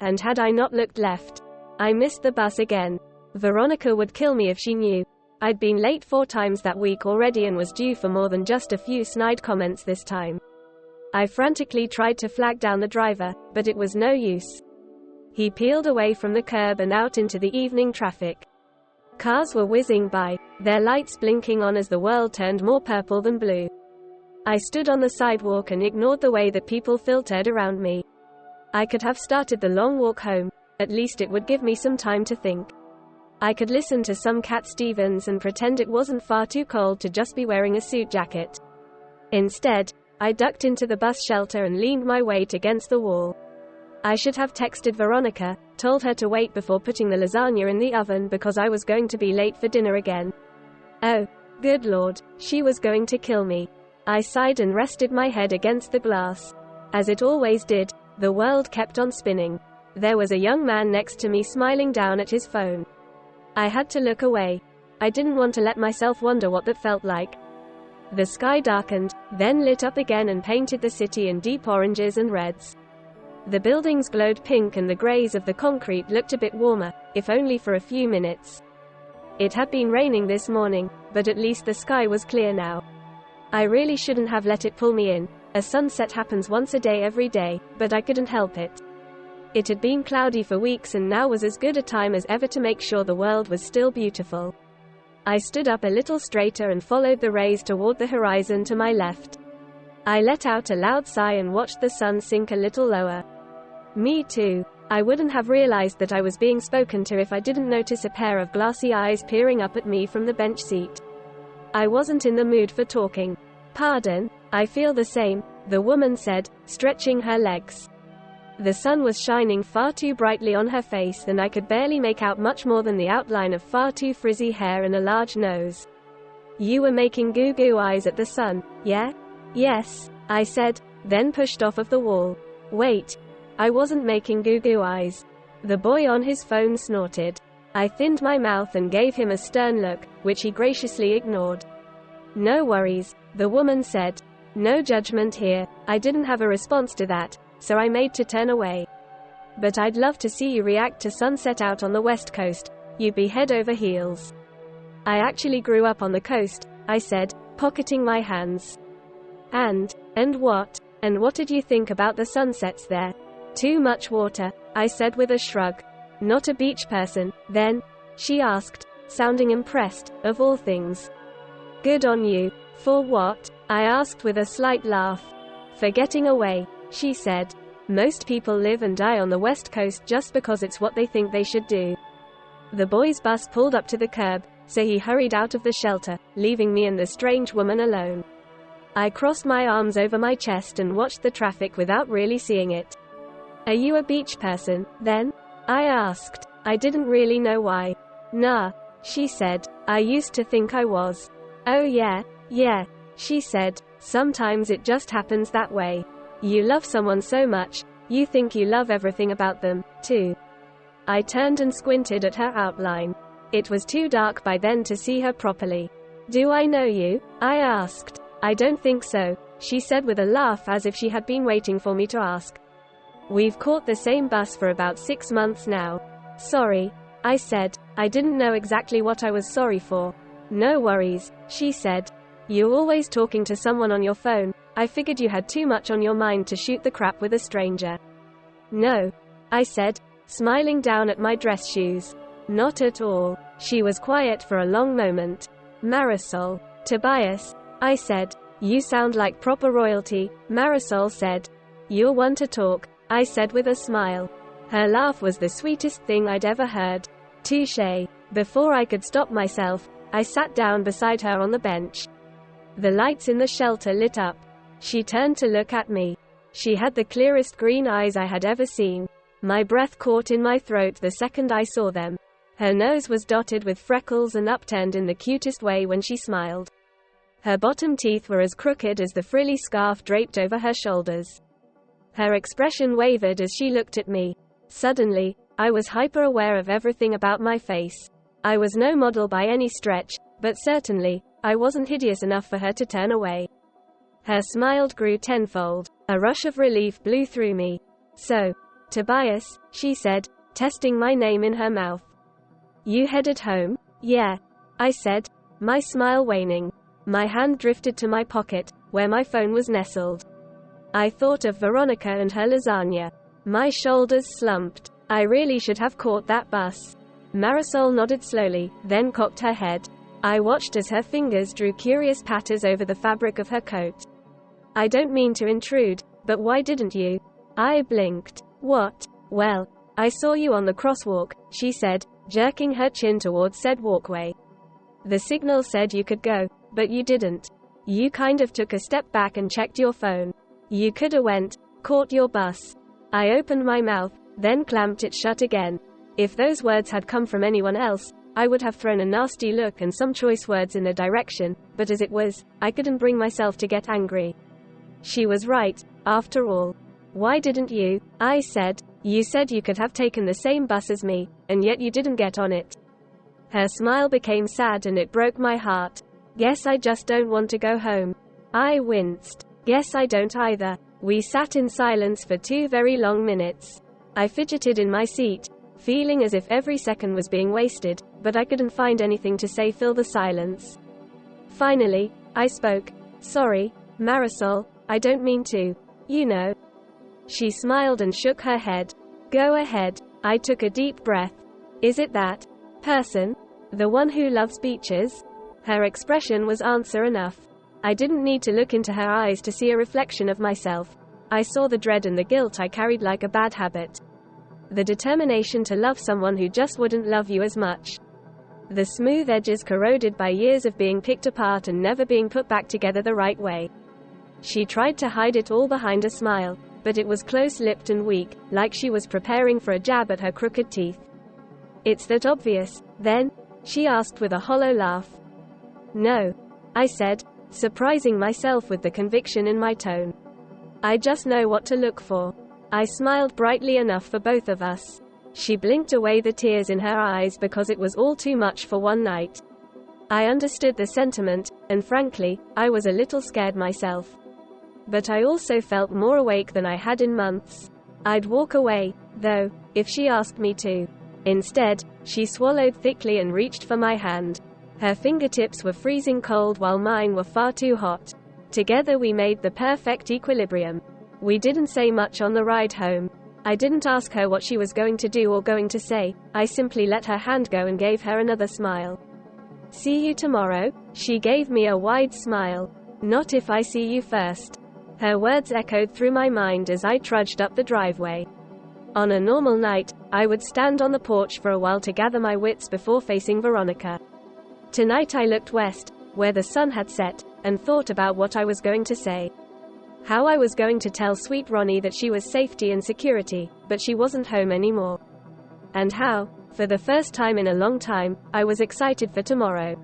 And had I not looked left, I missed the bus again. Veronica would kill me if she knew. I'd been late 4 times that week already and was due for more than just a few snide comments this time. I frantically tried to flag down the driver, but it was no use. He peeled away from the curb and out into the evening traffic. Cars were whizzing by, their lights blinking on as the world turned more purple than blue. I stood on the sidewalk and ignored the way that people filtered around me. I could have started the long walk home, at least it would give me some time to think. I could listen to some Cat Stevens and pretend it wasn't far too cold to just be wearing a suit jacket. Instead, I ducked into the bus shelter and leaned my weight against the wall. I should have texted Veronica, told her to wait before putting the lasagna in the oven because I was going to be late for dinner again. Oh, good Lord, she was going to kill me. I sighed and rested my head against the glass. As it always did, the world kept on spinning. There was a young man next to me smiling down at his phone. I had to look away. I didn't want to let myself wonder what that felt like. The sky darkened, then lit up again and painted the city in deep oranges and reds. The buildings glowed pink and the grays of the concrete looked a bit warmer, if only for a few minutes. It had been raining this morning, but at least the sky was clear now. I really shouldn't have let it pull me in. A sunset happens once a day every day, but I couldn't help it. It had been cloudy for weeks and now was as good a time as ever to make sure the world was still beautiful. I stood up a little straighter and followed the rays toward the horizon to my left. I let out a loud sigh and watched the sun sink a little lower. Me too. I wouldn't have realized that I was being spoken to if I didn't notice a pair of glassy eyes peering up at me from the bench seat. I wasn't in the mood for talking. Pardon, I feel the same, the woman said, stretching her legs. The sun was shining far too brightly on her face and I could barely make out much more than the outline of far too frizzy hair and a large nose. You were making goo-goo eyes at the sun, yeah? Yes, I said, then pushed off of the wall. Wait. I wasn't making goo-goo eyes. The boy on his phone snorted. I thinned my mouth and gave him a stern look, which he graciously ignored. No worries, the woman said. No judgment here. I didn't have a response to that, so I made to turn away. But I'd love to see you react to sunset out on the West Coast. You'd be head over heels. I actually grew up on the coast, I said, pocketing my hands. And what? And what did you think about the sunsets there? Too much water, I said with a shrug. Not a beach person, then? She asked, sounding impressed, of all things. Good on you. For what? I asked with a slight laugh. For getting away, she said. Most people live and die on the West Coast just because it's what they think they should do. The boy's bus pulled up to the curb, so he hurried out of the shelter, leaving me and the strange woman alone. I crossed my arms over my chest and watched the traffic without really seeing it. Are you a beach person, then? I asked. I didn't really know why. Nah, she said. I used to think I was. Oh yeah, she said. Sometimes it just happens that way. You love someone so much, you think you love everything about them, too. I turned and squinted at her outline. It was too dark by then to see her properly. Do I know you? I asked. I don't think so, she said with a laugh as if she had been waiting for me to ask. We've caught the same bus for about 6 months now. Sorry, I said. I didn't know exactly what I was sorry for. No worries, she said. You're always talking to someone on your phone. I figured you had too much on your mind to shoot the crap with a stranger. No, I said, smiling down at my dress shoes. Not at all. She was quiet for a long moment. Marisol. Tobias, I said. You sound like proper royalty, Marisol said. You're one to talk, I said with a smile. Her laugh was the sweetest thing I'd ever heard. Touché. Before I could stop myself, I sat down beside her on the bench. The lights in the shelter lit up. She turned to look at me. She had the clearest green eyes I had ever seen. My breath caught in my throat the second I saw them. Her nose was dotted with freckles and upturned in the cutest way when she smiled. Her bottom teeth were as crooked as the frilly scarf draped over her shoulders. Her expression wavered as she looked at me. Suddenly, I was hyper-aware of everything about my face. I was no model by any stretch, but certainly, I wasn't hideous enough for her to turn away. Her smile grew tenfold. A rush of relief blew through me. So, Tobias, she said, testing my name in her mouth. You headed home? Yeah, I said, my smile waning. My hand drifted to my pocket, where my phone was nestled. I thought of Veronica and her lasagna. My shoulders slumped. I really should have caught that bus. Marisol nodded slowly, then cocked her head. I watched as her fingers drew curious patterns over the fabric of her coat. I don't mean to intrude, but why didn't you? I blinked. What? Well, I saw you on the crosswalk, she said, jerking her chin towards said walkway. The signal said you could go, but you didn't. You kind of took a step back and checked your phone. You coulda went, caught your bus. I opened my mouth, then clamped it shut again. If those words had come from anyone else, I would have thrown a nasty look and some choice words in their direction, but as it was, I couldn't bring myself to get angry. She was right, after all. Why didn't you? I said. You said you could have taken the same bus as me, and yet you didn't get on it. Her smile became sad and it broke my heart. Guess I just don't want to go home. I winced. Guess I don't either. We sat in silence for 2 very long minutes. I fidgeted in my seat, feeling as if every second was being wasted, but I couldn't find anything to say fill the silence. Finally, I spoke. Sorry, Marisol, I don't mean to. You know. She smiled and shook her head. Go ahead. I took a deep breath. Is it that person? The one who loves beaches? Her expression was answer enough. I didn't need to look into her eyes to see a reflection of myself. I saw the dread and the guilt I carried like a bad habit. The determination to love someone who just wouldn't love you as much. The smooth edges corroded by years of being picked apart and never being put back together the right way. She tried to hide it all behind a smile, but it was close-lipped and weak, like she was preparing for a jab at her crooked teeth. It's that obvious, then? She asked with a hollow laugh. No, I said, surprising myself with the conviction in my tone. I just know what to look for. I smiled brightly enough for both of us. She blinked away the tears in her eyes because it was all too much for one night. I understood the sentiment, and frankly, I was a little scared myself. But I also felt more awake than I had in months. I'd walk away, though, if she asked me to. Instead, she swallowed thickly and reached for my hand. Her fingertips were freezing cold while mine were far too hot. Together we made the perfect equilibrium. We didn't say much on the ride home. I didn't ask her what she was going to do or going to say. I simply let her hand go and gave her another smile. See you tomorrow? She gave me a wide smile. Not if I see you first. Her words echoed through my mind as I trudged up the driveway. On a normal night, I would stand on the porch for a while to gather my wits before facing Veronica. Tonight I looked west, where the sun had set, and thought about what I was going to say. How I was going to tell sweet Ronnie that she was safety and security, but she wasn't home anymore. And how, for the first time in a long time, I was excited for tomorrow.